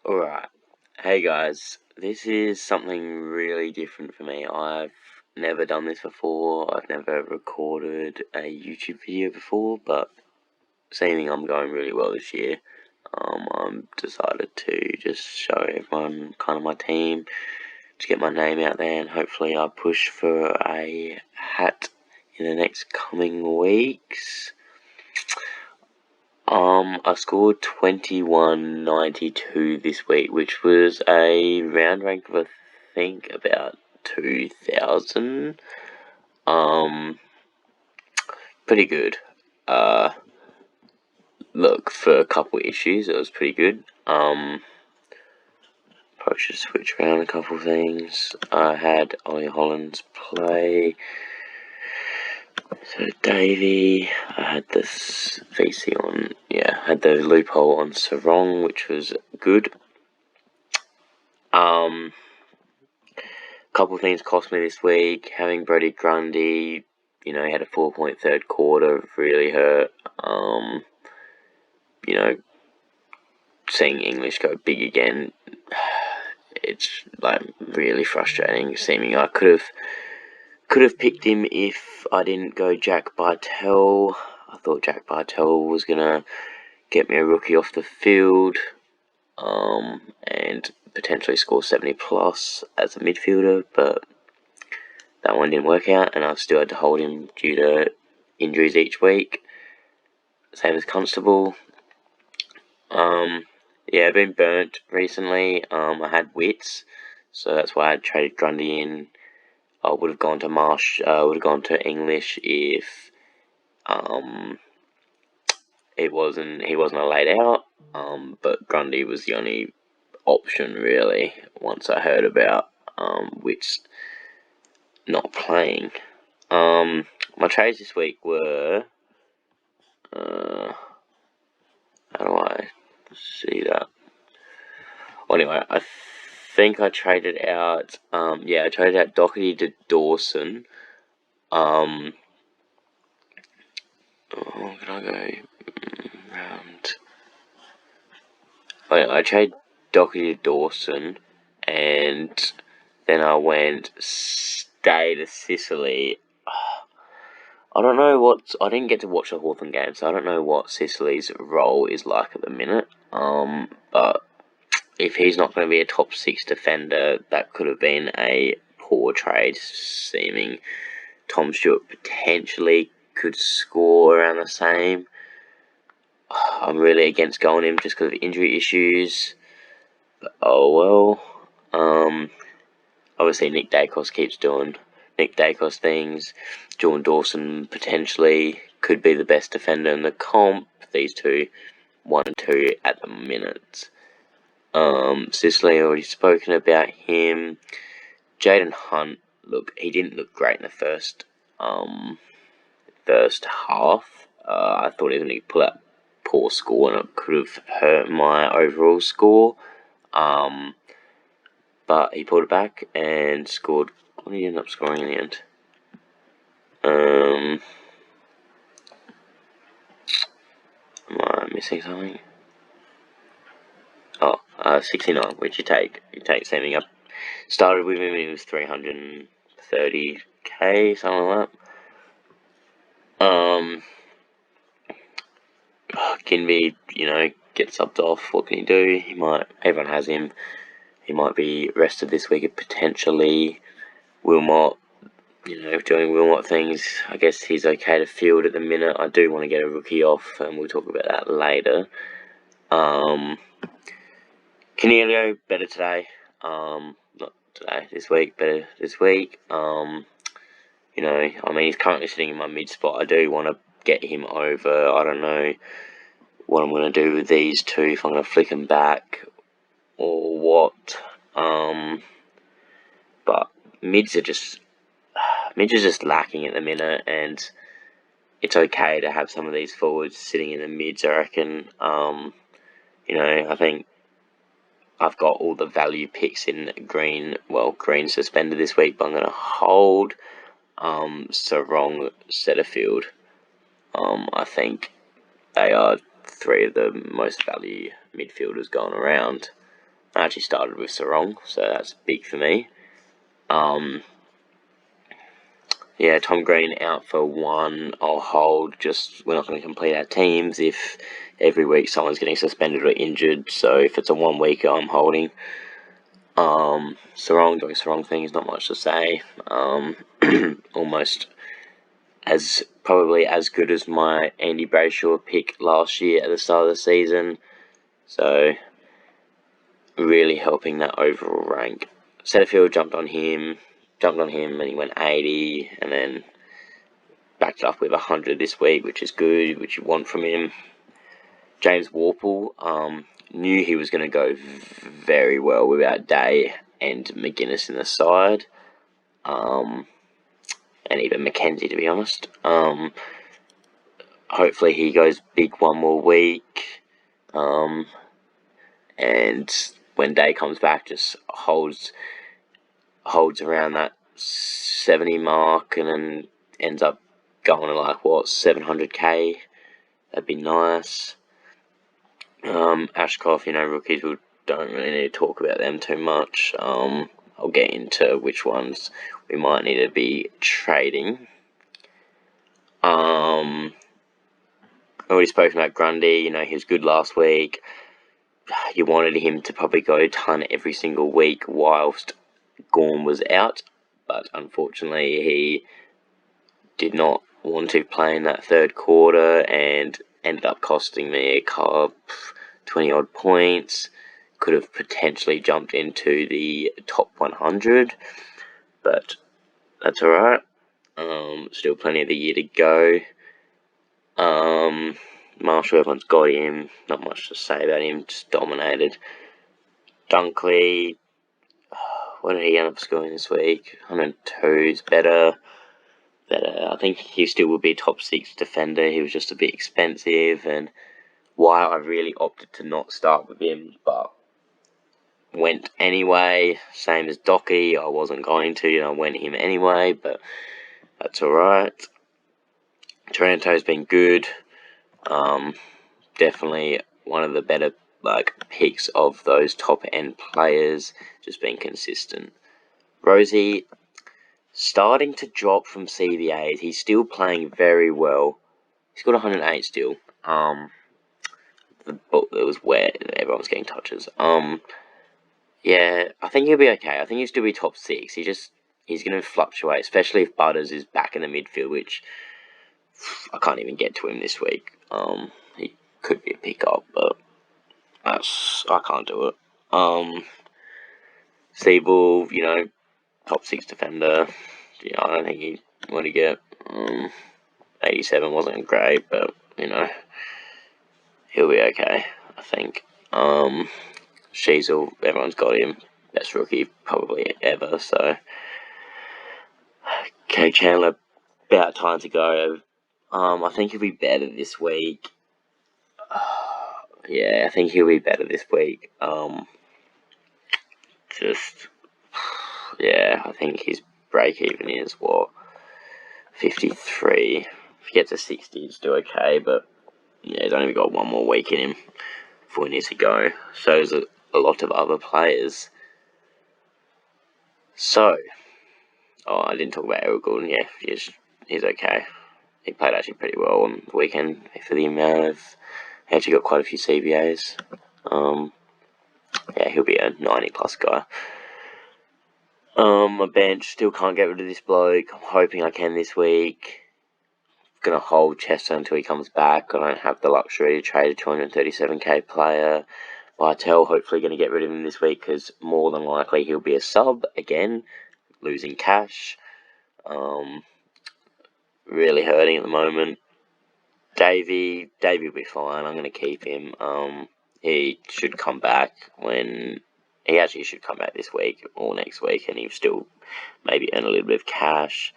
Alright, hey guys, this is something really different for me. I've never done this before, I've never recorded a YouTube video before, but seeing I'm going really well this year, I'm decided to just show everyone, kind of my team, to get my name out there, and hopefully I push for a hat in the next coming weeks. I scored 21.92 this week, which was a round rank of, I think, about 2,000. Pretty good. Look, for a couple of issues, it was pretty good. Probably should switch around a couple of things. I had Ollie Hollands play. So Davey, I had this VC on, had the loophole on Sarong, which was good. Couple of things cost me this week. Having Brody Grundy, he had a 4-point third quarter, really hurt. Seeing English go big again, it's like really frustrating. Seeming I could have picked him if I didn't go Jack Bartel. I thought Jack Bartel was gonna get me a rookie off the field, and potentially score 70 plus as a midfielder, but that one didn't work out, and I've still had to hold him due to injuries each week. Same as Constable. I've been burnt recently. I had Wits, so that's why I traded Grundy in. I would have gone to Marsh. Would have gone to English if he wasn't a laid out. But Grundy was the only option really. Once I heard about Wits not playing. My trades this week were. How do I see that? Well, anyway, I think I traded out. I traded out Doherty to Dawson. Can I go round? I traded Doherty to Dawson, and then I went stay to Sicily. I don't know I didn't get to watch the Hawthorn game, so I don't know what Sicily's role is like at the minute. But if he's not going to be a top 6 defender, that could have been a poor trade, seeming Tom Stewart potentially could score around the same. I'm really against going him just because of injury issues. But oh well. Obviously Nick Dacos keeps doing Nick Dacos things. Jordan Dawson potentially could be the best defender in the comp. These two, 1 and 2 at the minute. Sicily, already spoken about him. Jaden Hunt, look, he didn't look great in the first half. I thought he was going to pull out poor score and it could have hurt my overall score. But he pulled it back and scored. What did he end up scoring in the end? Am I missing something? 69, which you take something up. Started with him, he was 330k, something like that. Kinby, gets subbed off. What can he do? Everyone has him. He might be rested this week, potentially. Wilmot, doing Wilmot things. I guess he's okay to field at the minute. I do want to get a rookie off, and we'll talk about that later. Canelio, better today. Not today, this week, better this week. He's currently sitting in my mid spot. I do want to get him over. I don't know what I'm going to do with these two, if I'm going to flick them back or what. But mids are just lacking at the minute, and it's okay to have some of these forwards sitting in the mids, I reckon. I think I've got all the value picks in green. Well, green suspended this week, but I'm going to hold Sarong, Setterfield. I think they are 3 of the most value midfielders going around. I actually started with Sarong, so that's big for me. Yeah, Tom Green out for 1. I'll hold. Just we're not going to complete our teams if every week someone's getting suspended or injured. So if it's a 1 week, I'm holding. Sarong doing Sarong things, not much to say. Almost probably as good as my Andy Brayshaw pick last year at the start of the season. So really helping that overall rank. Setterfield jumped on him, and he went 80, and then backed up with 100 this week, which is good, which you want from him. James Warple, knew he was going to go very well without Day and McGuinness in the side, and even Mackenzie, to be honest. Hopefully he goes big 1 more week, and when Day comes back, just holds around that 70 mark, and then ends up going to 700k. That'd be nice. Ashcroft, rookies, we don't really need to talk about them too much. I'll get into which ones we might need to be trading. Already spoken about Grundy. He was good last week. You wanted him to probably go a ton every single week whilst Gorm was out, but unfortunately he did not want to play in that third quarter and ended up costing me a cup 20 odd points. Could have potentially jumped into the top 100, but that's alright. Still plenty of the year to go. Marshall, everyone's got him. Not much to say about him, just dominated. Dunkley, what did he end up scoring this week? 102 is better. I think he still would be a top 6 defender. He was just a bit expensive, and why I really opted to not start with him, but went anyway. Same as Docky, I wasn't going to, I went him anyway, but that's alright. Taranto's been good. Definitely one of the better picks of those top end players, just being consistent. Rosie, starting to drop from CBAs. He's still playing very well. He's got 108 still. It was where everyone was getting touches. Yeah, I think he'll be okay. I think he'll still be top 6. He's going to fluctuate, especially if Butters is back in the midfield, which I can't even get to him this week. He could be a pickup, but I can't do it. Seabull, top 6 defender. I don't think what he get. 87 wasn't great, but he'll be okay, I think. Sheasel, everyone's got him. Best rookie probably ever, so. Okay, Chandler, about time to go. I think he'll be better this week. Yeah, I think he'll be better this week. I think his break even is 53. If he gets a 60, he's still okay, but he's only got 1 more week in him before he needs to go. So there's a lot of other players. So, I didn't talk about Errol Gordon. Yeah, he's okay. He played actually pretty well on the weekend for the amount of. He actually got quite a few CBAs. He'll be a 90+ guy. My bench, still can't get rid of this bloke. I'm hoping I can this week. Gonna hold Chester until he comes back. I don't have the luxury to trade a 237k player. Bartel, hopefully going to get rid of him this week, because more than likely he'll be a sub again, losing cash. Really hurting at the moment. Davey will be fine. I'm going to keep him. He should come back he actually should come back this week or next week, and he'll still maybe earn a little bit of cash.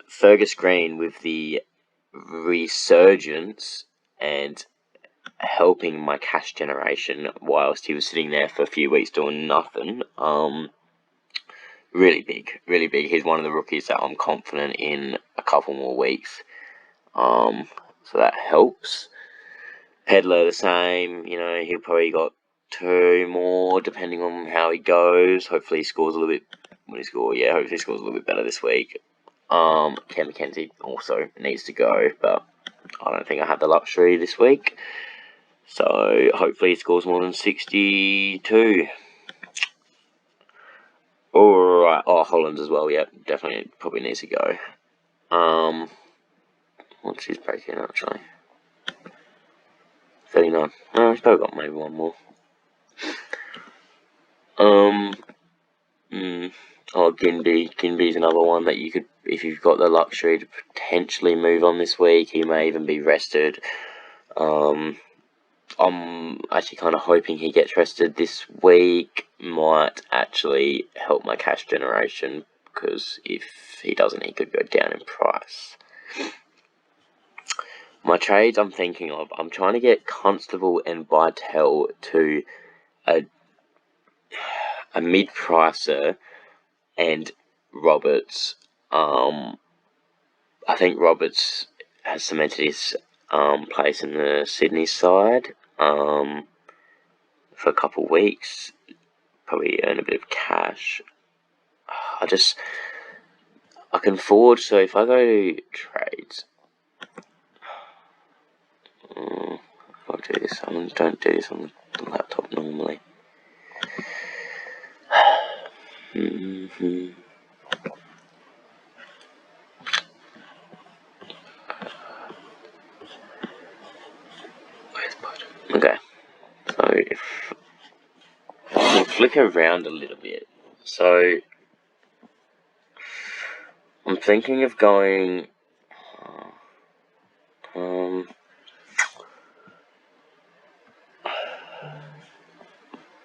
Fergus Green with the resurgence and helping my cash generation whilst he was sitting there for a few weeks doing nothing. Really big. He's one of the rookies that I'm confident in a couple more weeks. So that helps. Pedler the same. He'll probably got 2 more depending on how he goes. Hopefully he scores a little bit. Hopefully he scores a little bit better this week. Cam McKenzie also needs to go, but I don't think I have the luxury this week. So hopefully he scores more than 62. Alright, Hollands as well, yep, definitely probably needs to go. What's his break in actually? 39. No, he's probably got maybe one more. Ginby's another one that you could, if you've got the luxury to potentially move on this week, he may even be rested. I'm actually kind of hoping he gets rested this week. Might actually help my cash generation, because if he doesn't, he could go down in price. My trades I'm thinking of, I'm trying to get Constable and Vitel to a mid-pricer, and Roberts. I think Roberts has cemented his place in the Sydney side for a couple of weeks. Probably earn a bit of cash. I can forward, so if I go to trades, I'll do this. I don't do this on the laptop normally. Okay, so if we'll flick around a little bit, so I'm thinking of going.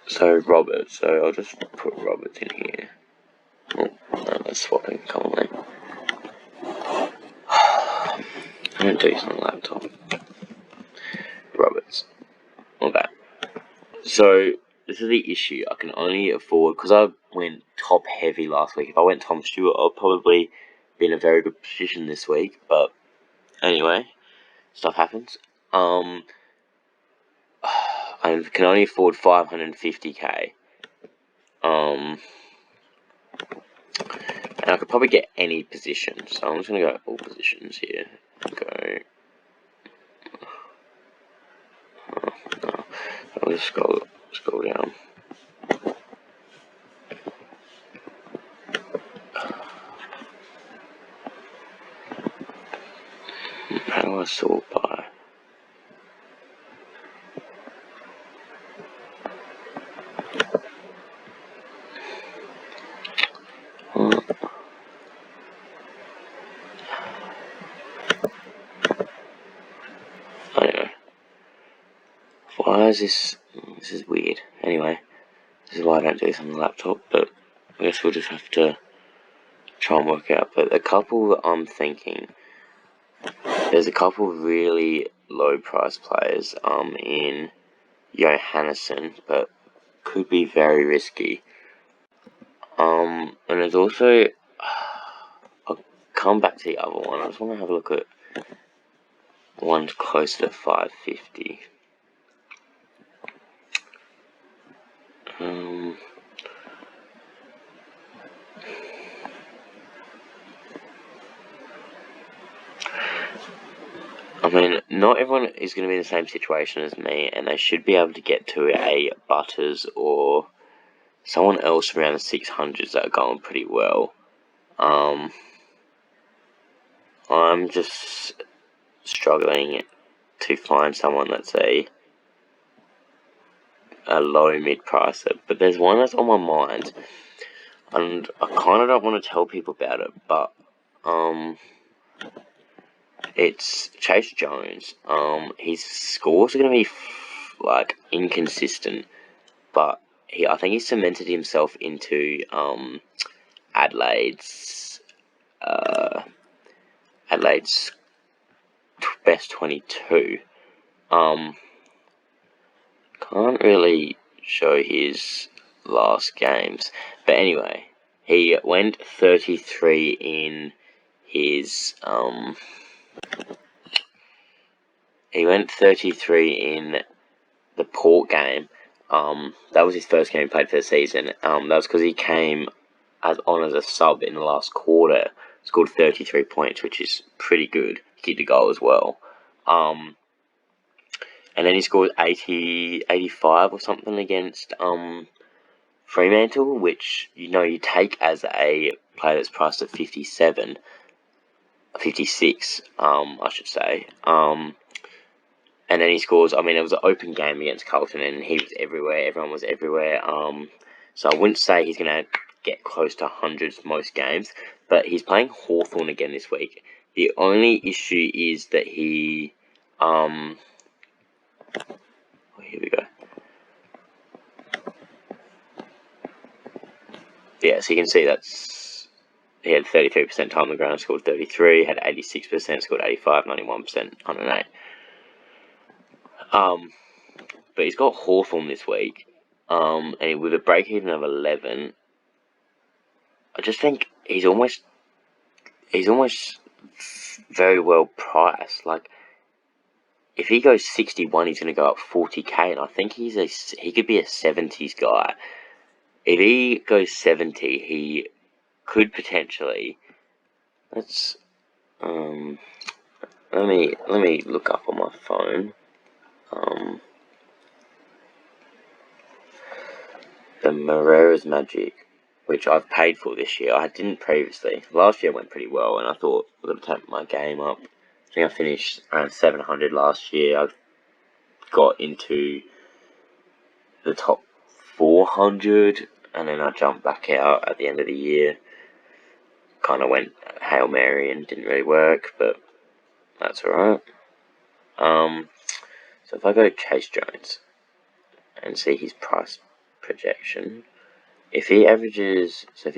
So Roberts. So I'll just put Roberts in here. Oh, no, that's swapping commonly. I don't do this on the laptop. Roberts. Okay. So this is the issue. I can only afford, because I went top heavy last week. If I went Tom Stewart, I'll probably be in a very good position this week. But anyway, stuff happens. I can only afford 550k. And I could probably get any position. So I'm just gonna go all positions here. I'll just scroll down. How do I sort by? I don't know. Why is this? This is weird. Anyway, this is why I don't do this on the laptop, but I guess we'll just have to try and work out. But a couple that I'm thinking, there's a couple of really low price players in Johannesson, but could be very risky. And there's also, I'll come back to the other one. I just want to have a look at one's closer to 550. I mean, not everyone is going to be in the same situation as me, and they should be able to get to a Butters or someone else around the 600s that are going pretty well. I'm just struggling to find someone that's a low mid-pricer, but there's one that's on my mind, and I kind of don't want to tell people about it, but it's Chase Jones. His scores are going to be inconsistent, but I think he cemented himself into Adelaide's best 22. Can't really show his last games, but anyway, he went 33 in his he went 33 in the Port game. That was his first game he played for the season. That was because he came as a sub in the last quarter. Scored 33 points, which is pretty good. He kicked a goal as well. And then he scored 85 or something against Fremantle, which you take as a player that's priced at 56, I should say. And then he scores. I mean, it was an open game against Carlton, and he was everywhere. Everyone was everywhere. So I wouldn't say he's going to get close to hundreds most games, but he's playing Hawthorn again this week. The only issue is that he, here we go. Yeah, so you can see he had 33% time on the ground, scored 33, had 86%, scored 85, 91%, 108. But he's got Hawthorn this week, and with a break even of 11, I just think he's almost very well priced. Like, if he goes 61, he's going to go up 40k, and I think he could be a 70s guy. If he goes 70, he could potentially. Let me look up on my phone. The Moreira's Magic, which I've paid for this year. I didn't previously. Last year went pretty well, and I thought I'm going to take my game up. I think I finished around 700 last year. I got into the top 400, and then I jumped back out at the end of the year. Kind of went Hail Mary and didn't really work, but that's alright. So if I go Chase Jones and see his price projection, if he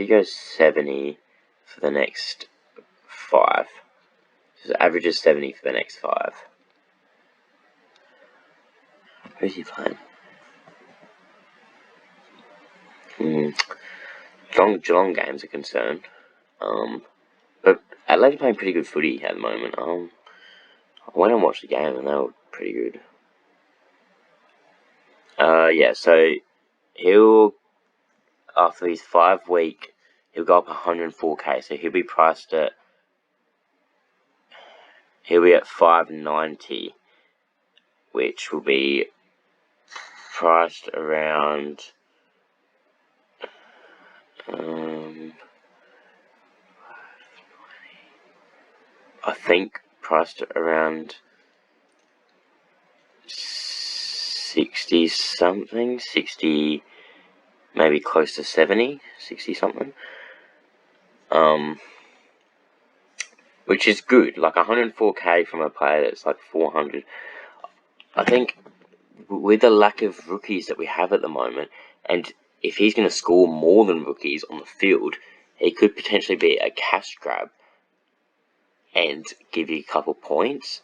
goes 70 for the next 5, so averages 70 for the next 5. Who's he playing? Geelong games are concerned. But Adelaide are playing pretty good footy at the moment. I went and watched the game and they were pretty good. Yeah, so after his 5 week, he'll go up 104k, so he'll be at 590, which will be priced around, I think priced around 60 something, 60, maybe close to 70, 60 something. Which is good, like 104k from a player that's like 400. I think with the lack of rookies that we have at the moment, and if he's going to score more than rookies on the field, he could potentially be a cash grab and give you a couple points.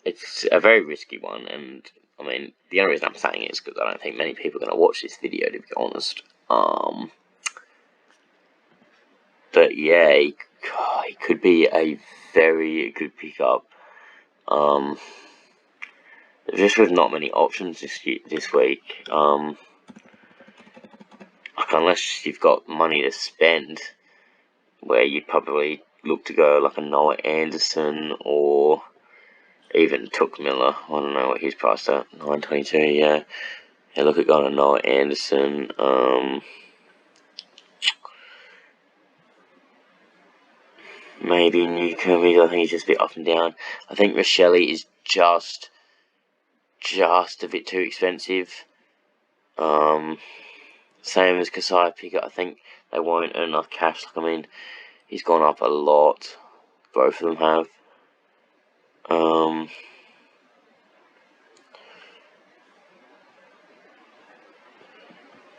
It's a very risky one, and I mean, the only reason I'm saying it is because I don't think many people are going to watch this video, to be honest. But yeah, he could be a very good pickup. Just with not many options this week. Like, unless you've got money to spend, where you'd probably look to go like a Noah Anderson or even Took Miller. I don't know what he's priced at. 922. Yeah. Yeah. Look at going to Noah Anderson. Maybe Newcomb. I think he's just a bit up and down. I think Rochelle is just a bit too expensive. Same as Kasai Pickett. I think they won't earn enough cash. Like, I mean, he's gone up a lot. Both of them have.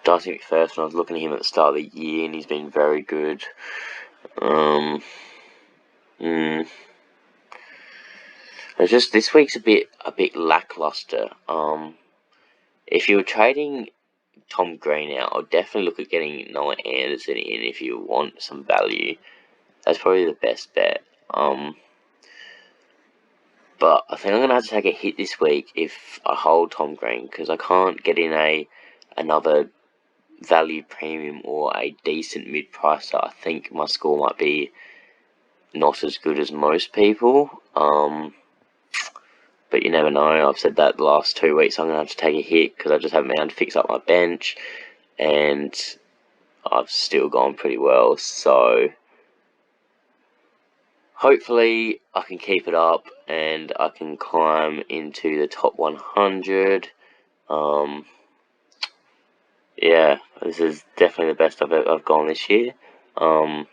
Darcy McPherson, I was looking at him at the start of the year, and he's been very good. It's just this week's a bit lackluster. If you were trading Tom Green out, I'd definitely look at getting Noah Anderson in if you want some value. That's probably the best bet. But I think I'm going to have to take a hit this week if I hold Tom Green, because I can't get in another value premium or a decent mid-pricer. I think my score might be not as good as most people. But you never know. I've said that the last 2 weeks I'm going to have to take a hit because I just haven't been able to fix up my bench, and I've still gone pretty well. So hopefully I can keep it up and I can climb into the top 100. Yeah, this is definitely the best I've gone this year. The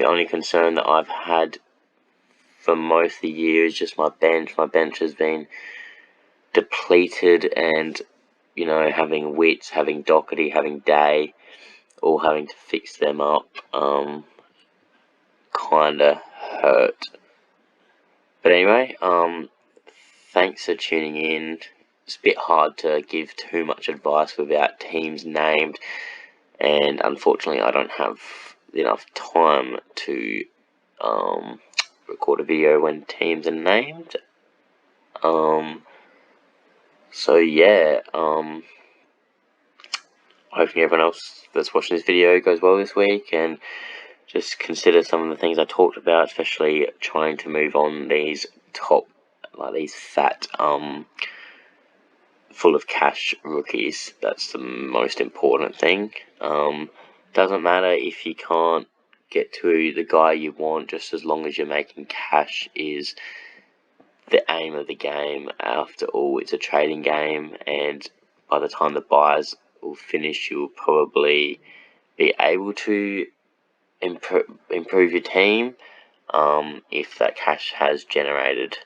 only concern that I've had for most of the year is just my bench. My bench has been depleted, and having Wits, having Doherty, having Day, all having to fix them up, kinda hurt. But anyway, thanks for tuning in. It's a bit hard to give too much advice without teams named, and unfortunately I don't have enough time to record a video when teams are named. So yeah, hoping everyone else that's watching this video goes well this week, and just consider some of the things I talked about, especially trying to move on these these fat, full of cash rookies. That's the most important thing. Doesn't matter if you can't get to the guy you want, just as long as you're making cash is the aim of the game. After all, it's a trading game, and by the time the buyers will finish, you'll probably be able to improve your team if that cash has generated.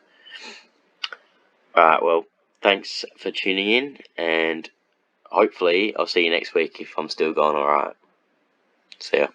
Alright, well, thanks for tuning in, and hopefully I'll see you next week if I'm still going alright. See ya.